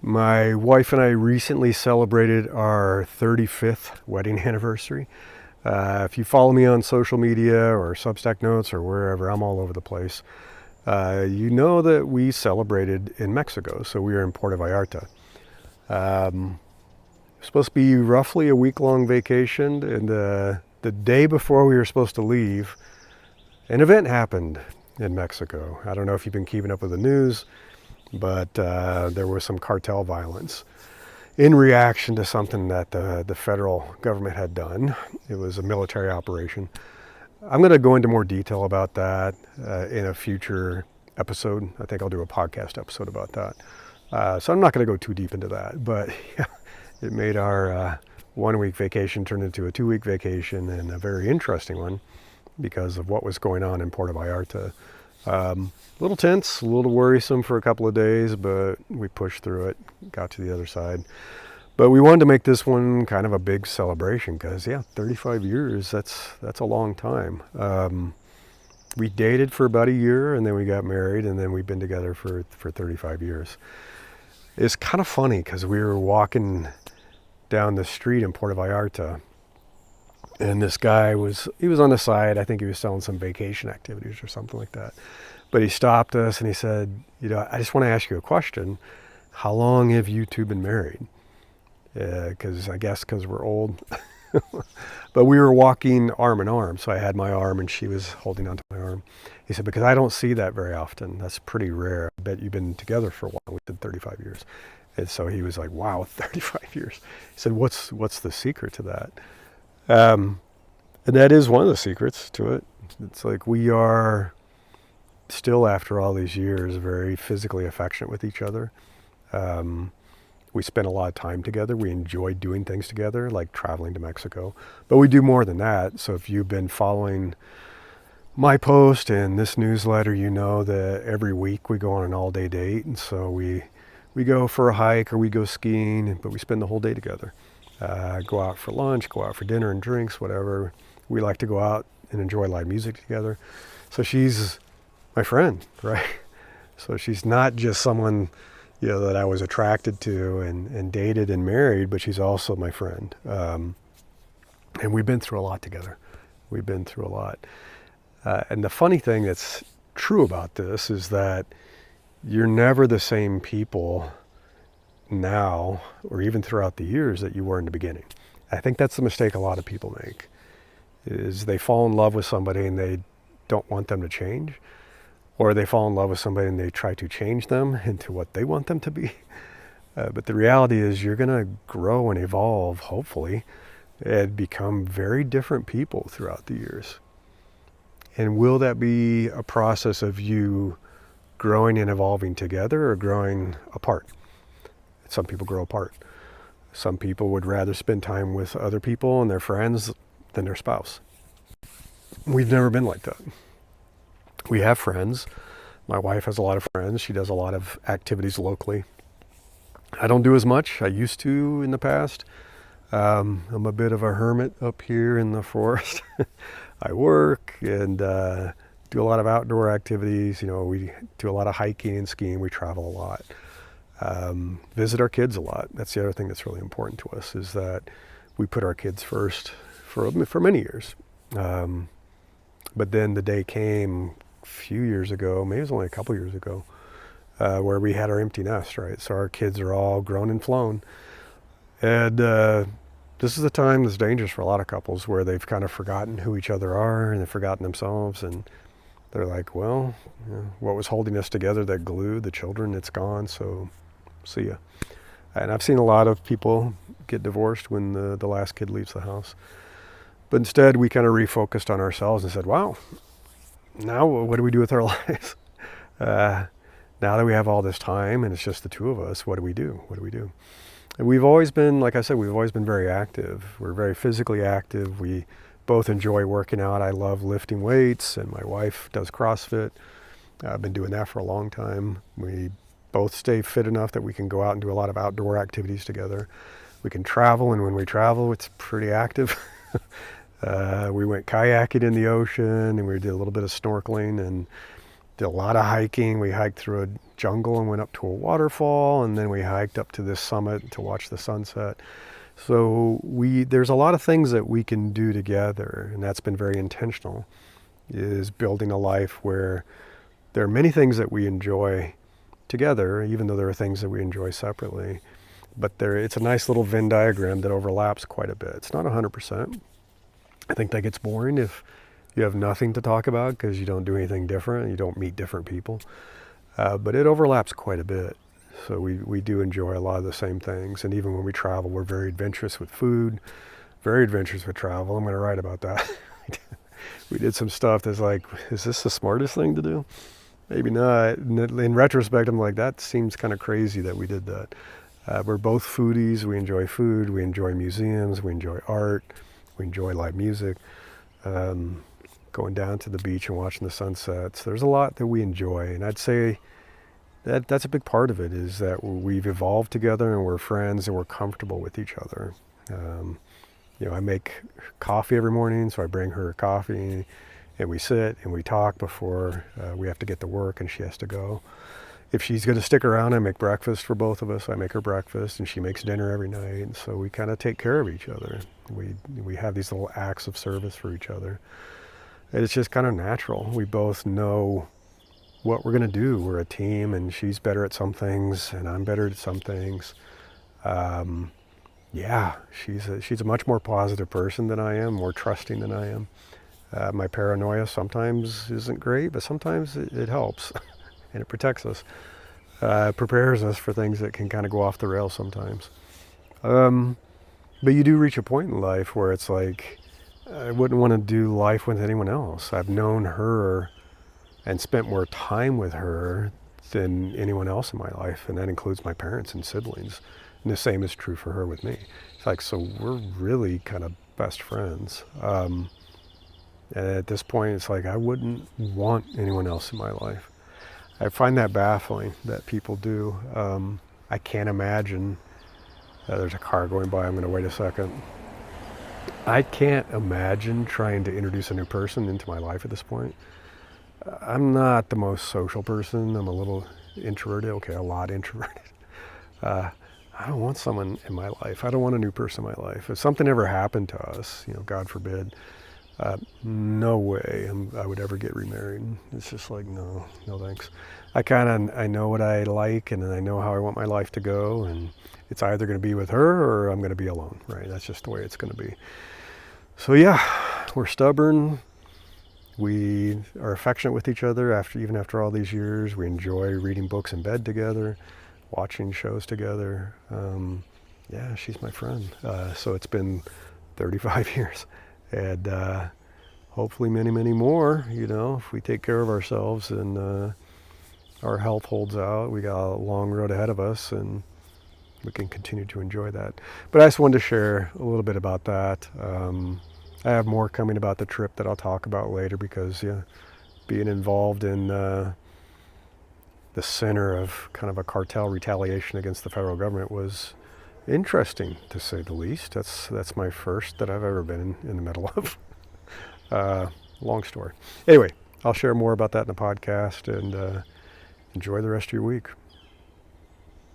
My wife and I recently celebrated our 35th wedding anniversary. If you follow me on social media or Substack Notes or wherever, I'm all over the place. You know that we celebrated in Mexico, so we were in Puerto Vallarta. It was supposed to be roughly a week-long vacation, and the day before we were supposed to leave, an event happened in Mexico. I don't know if you've been keeping up with the news, but there was some cartel violence in reaction to something that the federal government had done. It was a military operation. I'm going to go into more detail about that in a future episode. I think I'll do a podcast episode about that. So I'm not going to go too deep into that, but it made our 1 week vacation turn into a 2 week vacation, and a very interesting one because of what was going on in Puerto Vallarta. A little tense, a little worrisome for a couple of days, but we pushed through it, got to the other side. But we wanted to make this one kind of a big celebration because, 35 years, that's a long time. We dated for about a year, and then we got married, and then we've been together for 35 years. It's kind of funny because we were walking down the street in Puerto Vallarta, and this guy he was on the side. I think he was selling some vacation activities or something like that. But he stopped us and he said, I just want to ask you a question. How long have you two been married? Because I guess because we're old. But we were walking arm in arm. So I had my arm and she was holding onto my arm. He said, because I don't see that very often. That's pretty rare. I bet you've been together for a while. We did 35 years. And so he was like, wow, 35 years. He said, what's the secret to that? And that is one of the secrets to it. It's like we are still, after all these years, very physically affectionate with each other. We spend a lot of time together. We enjoy doing things together, like traveling to Mexico. But we do more than that. So if you've been following my post and this newsletter, you know that every week we go on an all-day date. And so we go for a hike or we go skiing, but we spend the whole day together. Go out for lunch, go out for dinner and drinks, whatever. We like to go out and enjoy live music together. So she's my friend, right? So she's not just someone, that I was attracted to and dated and married, but she's also my friend. And we've been through a lot together. We've been through a lot. And the funny thing that's true about this is that you're never the same people now or even throughout the years that you were in the beginning. I think that's the mistake a lot of people make, is they fall in love with somebody and they don't want them to change, or they fall in love with somebody and they try to change them into what they want them to be. But the reality is you're going to grow and evolve, hopefully, and become very different people throughout the years. And will that be a process of you growing and evolving together or growing apart? Some people grow apart. Some people would rather spend time with other people and their friends than their spouse. We've never been like that. We have friends. My wife has a lot of friends. She does a lot of activities locally. I don't do as much. I used to in the past. I'm a bit of a hermit up here in the forest. I work and do a lot of outdoor activities. We do a lot of hiking and skiing. We travel a lot. Visit our kids a lot. That's the other thing that's really important to us, is that we put our kids first for many years. But then the day came a few years ago, maybe it was only a couple years ago, where we had our empty nest, right? So our kids are all grown and flown. And this is a time that's dangerous for a lot of couples, where they've kind of forgotten who each other are and they've forgotten themselves, and they're like, well, what was holding us together, that glue, the children, it's gone, so see ya. And I've seen a lot of people get divorced when the last kid leaves the house. But instead, we kind of refocused on ourselves and said, wow, now what do we do with our lives? Now that we have all this time and it's just the two of us, what do we do? What do we do? And we've always been, like I said, we've always been very active. We're very physically active. We both enjoy working out. I love lifting weights, and my wife does CrossFit. I've been doing that for a long time. We both stay fit enough that we can go out and do a lot of outdoor activities together. We can travel, and when we travel, it's pretty active. We went kayaking in the ocean, and we did a little bit of snorkeling, and did a lot of hiking. We hiked through a jungle and went up to a waterfall, and then we hiked up to this summit to watch the sunset. So there's a lot of things that we can do together, and that's been very intentional, is building a life where there are many things that we enjoy together, even though there are things that we enjoy separately. But it's a nice little Venn diagram that overlaps quite a bit. It's not 100%. I think that gets boring if you have nothing to talk about because you don't do anything different, you don't meet different people. But it overlaps quite a bit. So we do enjoy a lot of the same things. And even when we travel, we're very adventurous with food, very adventurous with travel. I'm going to write about that. We did some stuff that's like, is this the smartest thing to do? Maybe not. In retrospect, I'm like, that seems kind of crazy that we did that. We're both foodies. We enjoy food. We enjoy museums. We enjoy art. We enjoy live music. Going down to the beach and watching the sunsets. There's a lot that we enjoy. And I'd say that's a big part of it, is that we've evolved together and we're friends and we're comfortable with each other. I make coffee every morning, so I bring her coffee and we sit and we talk before we have to get to work and she has to go. If she's going to stick around, I make breakfast for both of us. I make her breakfast and she makes dinner every night. And so we kind of take care of each other. We have these little acts of service for each other. And it's just kind of natural. We both know what we're going to do. We're a team, and she's better at some things and I'm better at some things. She's a much more positive person than I am, more trusting than I am. My paranoia sometimes isn't great, but sometimes it helps and it protects us, prepares us for things that can kind of go off the rails sometimes. But you do reach a point in life where it's like, I wouldn't want to do life with anyone else. I've known her and spent more time with her than anyone else in my life, and that includes my parents and siblings. And the same is true for her with me. It's like, so we're really kind of best friends. And at this point, it's like, I wouldn't want anyone else in my life. I find that baffling that people do. I can't imagine. There's a car going by. I'm going to wait a second. I can't imagine trying to introduce a new person into my life at this point. I'm not the most social person. I'm a little introverted. Okay, a lot introverted. I don't want someone in my life. I don't want a new person in my life. If something ever happened to us, God forbid, no way I would ever get remarried. It's just like, no thanks. I know what I like, and I know how I want my life to go, and it's either going to be with her or I'm going to be alone, right? That's just the way it's going to be. So yeah, we're stubborn. We are affectionate with each other even after all these years. We enjoy reading books in bed together, watching shows together. She's my friend. So it's been 35 years. And hopefully many, many more, if we take care of ourselves and our health holds out. We got a long road ahead of us, and we can continue to enjoy that. But I just wanted to share a little bit about that. I have more coming about the trip that I'll talk about later, because being involved in the center of kind of a cartel retaliation against the federal government was interesting, to say the least. That's my first that I've ever been in the middle of. Long story. Anyway, I'll share more about that in the podcast, and enjoy the rest of your week.